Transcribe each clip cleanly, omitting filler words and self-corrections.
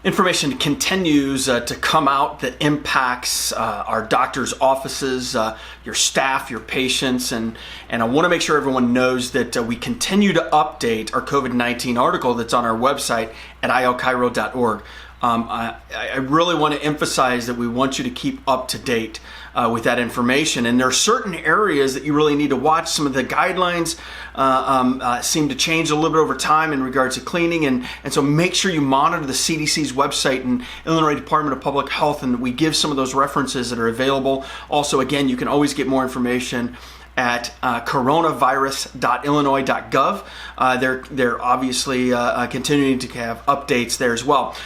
Information continues to come out that impacts our doctors' offices, your staff, your patients, and I want to make sure everyone knows that we continue to update our COVID-19 article that's on our website at ilchiro.org. I really want to emphasize that we want you to keep up to date with that information. And there are certain areas that you really need to watch. Some of the guidelines seem to change a little bit over time in regards to cleaning. And so make sure you monitor the CDC's website and Illinois Department of Public Health. And we give some of those references that are available. Also, again, you can always get more information at coronavirus.illinois.gov. They're obviously continuing to have updates there as well.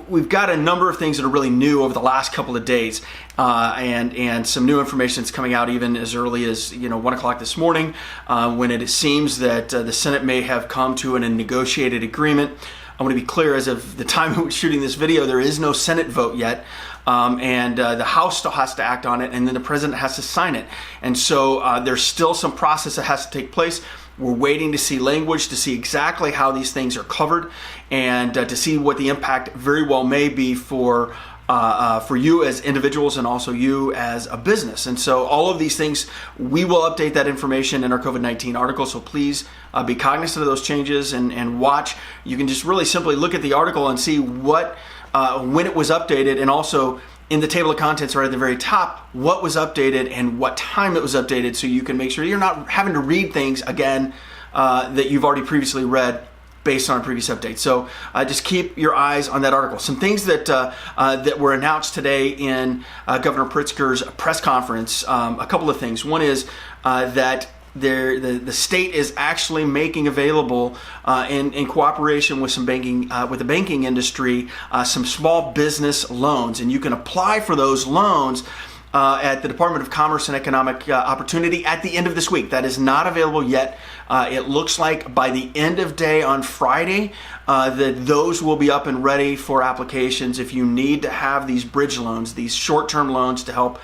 We've got a number of things that are really new over the last couple of days, and some new information that's coming out even as early as 1 o'clock this morning, when it seems that the Senate may have come to a negotiated agreement. I want to be clear, as of the time we're shooting this video, there is no Senate vote yet. And the House still has to act on it, and then the President has to sign it. And so there's still some process that has to take place. We're waiting to see language, to see exactly how these things are covered, and to see what the impact very well may be for you as individuals and also you as a business. And so all of these things, we will update that information in our COVID-19 article. So please be cognizant of those changes and watch. You can just really simply look at the article and see what when it was updated, and also in the table of contents right at the very top, what was updated and what time it was updated, so you can make sure you're not having to read things again that you've already previously read based on a previous update. So just keep your eyes on that article. Some things that that were announced today in Governor Pritzker's press conference, a couple of things. One is that the state is actually making available, in cooperation with some banking, with the banking industry, some small business loans, and you can apply for those loans at the Department of Commerce and Economic Opportunity at the end of this week. That is not available yet. It looks like by the end of day on Friday that those will be up and ready for applications if you need to have these bridge loans, these short-term loans to help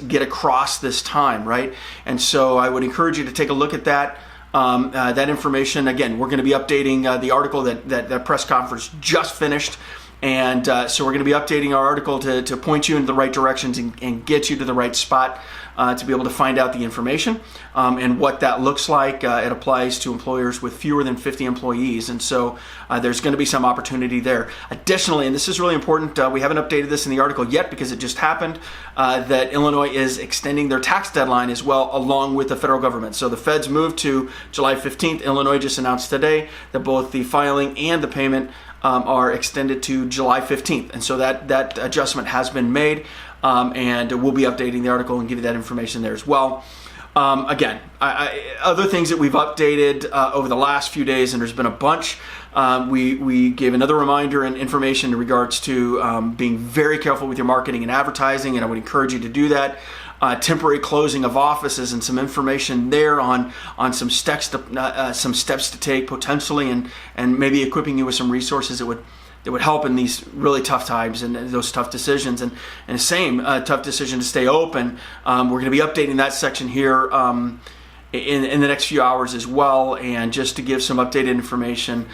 get across this time, right? And so I would encourage you to take a look at that. That information, again, we're going to be updating the article that press conference just finished. And so we're going to be updating our article to point you in the right directions and get you to the right spot to be able to find out the information and what that looks like. It applies to employers with fewer than 50 employees. And so there's going to be some opportunity there. Additionally, and this is really important, we haven't updated this in the article yet because it just happened, that Illinois is extending their tax deadline as well, along with the federal government. So the feds moved to July 15th. Illinois just announced today that both the filing and the payment are extended to July 15th. And so that adjustment has been made, and we'll be updating the article and give you that information there as well. Again, other things that we've updated over the last few days, and there's been a bunch. We gave another reminder and information in regards to being very careful with your marketing and advertising, and I would encourage you to do that. Temporary closing of offices and some information there on some steps to take potentially, and maybe equipping you with some resources that would help in these really tough times and those tough decisions. And the same tough decision to stay open. We're going to be updating that section here in the next few hours as well, and just to give some updated information.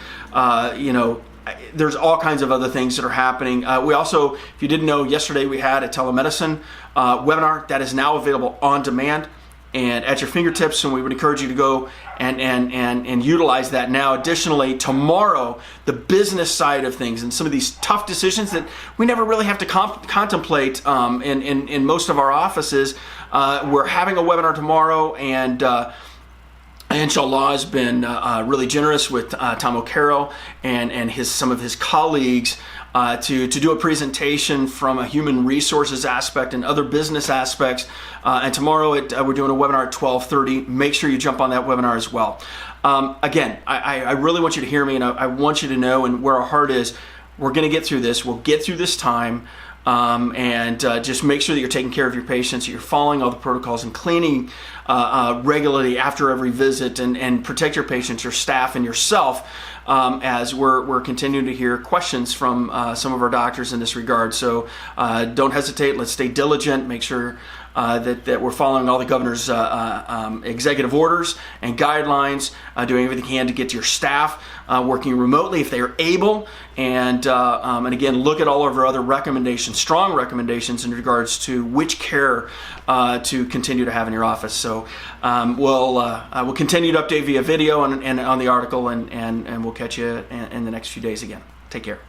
There's all kinds of other things that are happening. We also, if you didn't know, yesterday we had a telemedicine webinar that is now available on demand and at your fingertips, and we would encourage you to go and utilize that now. Additionally, tomorrow, the business side of things and some of these tough decisions that we never really have to contemplate in most of our offices, we're having a webinar tomorrow, and Inshallah has been really generous with Tom O'Carroll and some of his colleagues to do a presentation from a human resources aspect and other business aspects. And tomorrow we're doing a webinar at 12:30. Make sure you jump on that webinar as well. Again, I really want you to hear me, and I want you to know, and where our heart is, we're going to get through this. We'll get through this time. And just make sure that you're taking care of your patients, that you're following all the protocols and cleaning regularly after every visit, and protect your patients, your staff, and yourself, as we're continuing to hear questions from some of our doctors in this regard. So don't hesitate. Let's stay diligent. Make sure that we're following all the governor's executive orders and guidelines, doing everything we can to get your staff working remotely if they are able, and again, look at all of our other recommendations, strong recommendations in regards to which care to continue to have in your office. So we'll continue to update via video and on the article, and we'll catch you in the next few days again. Take care.